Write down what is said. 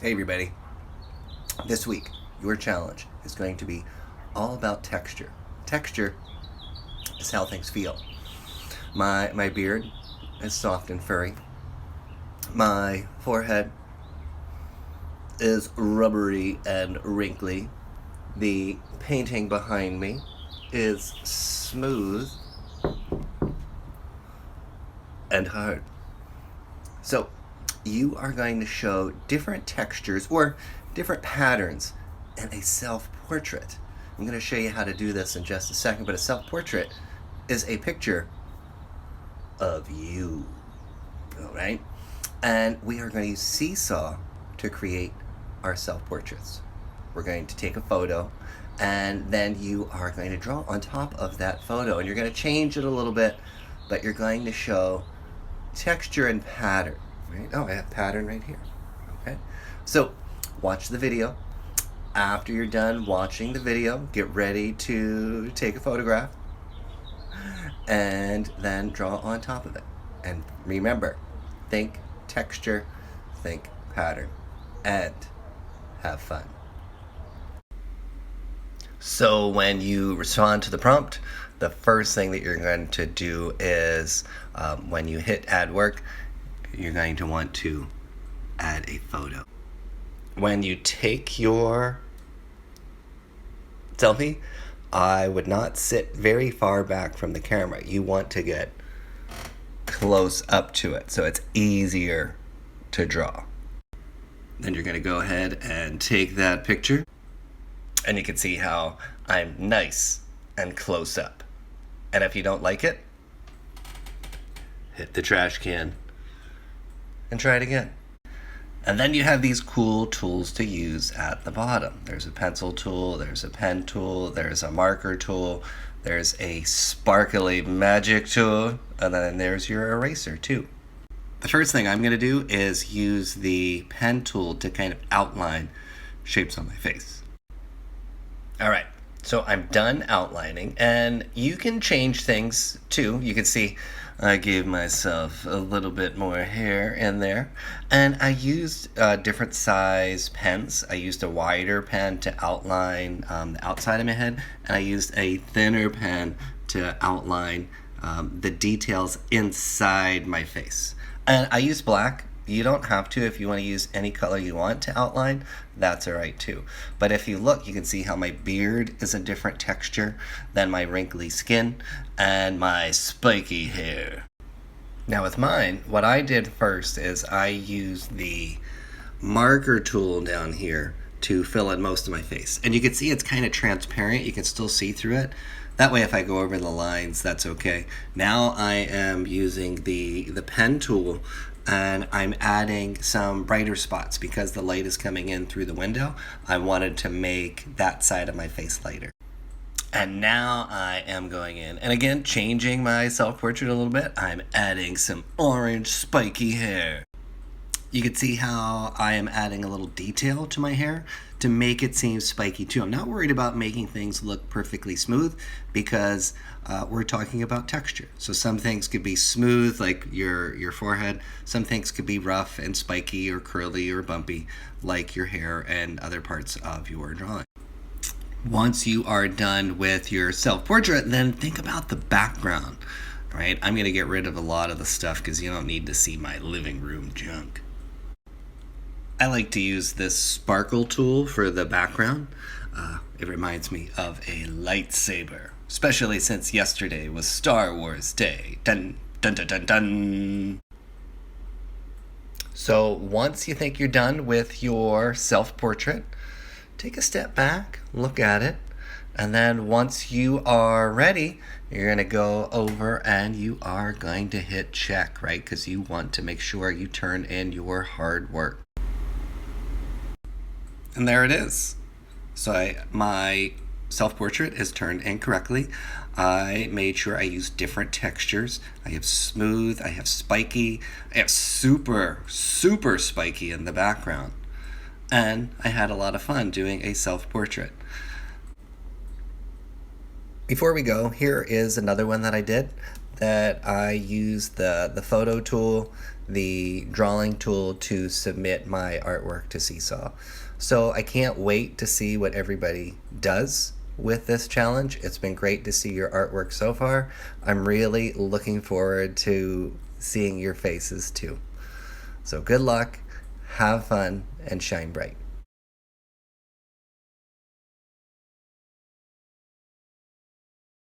Hey everybody, this week your challenge is going to be all about texture. Texture is how things feel. My beard is soft and furry. My forehead is rubbery and wrinkly. The painting behind me is smooth and hard. So you are going to show different textures or different patterns in a self-portrait. I'm going to show you how to do this in just a second, but a self-portrait is a picture of you, all right? And we are going to use Seesaw to create our self-portraits. We're going to take a photo, and then you are going to draw on top of that photo, and you're going to change it a little bit, but you're going to show texture and pattern, right? Oh, I have pattern right here. Okay, so watch the video. After you're done watching the video, get ready to take a photograph and then draw on top of it. And remember, think texture, think pattern, and have fun. So when you respond to the prompt, the first thing that you're going to do is when you hit add work, you're going to want to add a photo. When you take your selfie, I would not sit very far back from the camera. You want to get close up to it so it's easier to draw. Then you're going to go ahead and take that picture, and you can see how I'm nice and close up. And if you don't like it, hit the trash can and try it again. And then you have these cool tools to use at the bottom. There's a pencil tool, there's a pen tool, there's a marker tool, there's a sparkly magic tool, and then there's your eraser too. The first thing I'm going to do is use the pen tool to kind of outline shapes on my face. All right, so I'm done outlining, and you can change things too. You can see I gave myself a little bit more hair in there, and I used different size pens. I used a wider pen to outline the outside of my head, and I used a thinner pen to outline the details inside my face. And I used black. You don't have to. If you want to use any color you want to outline, that's all right too. But if you look, you can see how my beard is a different texture than my wrinkly skin and my spiky hair. Now with mine, what I did first is I used the marker tool down here to fill in most of my face. And you can see it's kind of transparent. You can still see through it. That way, if I go over the lines, that's okay. Now I am using the pen tool, and I'm adding some brighter spots because the light is coming in through the window. I wanted to make that side of my face lighter. And now I am going in, and again, changing my self-portrait a little bit. I'm adding some orange spiky hair. You can see how I am adding a little detail to my hair to make it seem spiky too. I'm not worried about making things look perfectly smooth because we're talking about texture. So some things could be smooth, like your forehead. Some things could be rough and spiky or curly or bumpy, like your hair and other parts of your drawing. Once you are done with your self-portrait, then think about the background, right? I'm going to get rid of a lot of the stuff because you don't need to see my living room junk. I like to use this sparkle tool for the background. It reminds me of a lightsaber, especially since yesterday was Star Wars Day. Dun, dun, dun, dun, dun. So once you think you're done with your self-portrait, take a step back, look at it, and then once you are ready, you're going to go over and you are going to hit check, right? Because you want to make sure you turn in your hard work. And there it is. So my self-portrait is turned in correctly. I made sure I used different textures. I have smooth, I have spiky, I have super, super spiky in the background. And I had a lot of fun doing a self-portrait. Before we go, here is another one that I did that I used the photo tool the drawing tool to submit my artwork to Seesaw. So I can't wait to see what everybody does with this challenge. It's been great to see your artwork so far. I'm really looking forward to seeing your faces too. So good luck, have fun, and shine bright.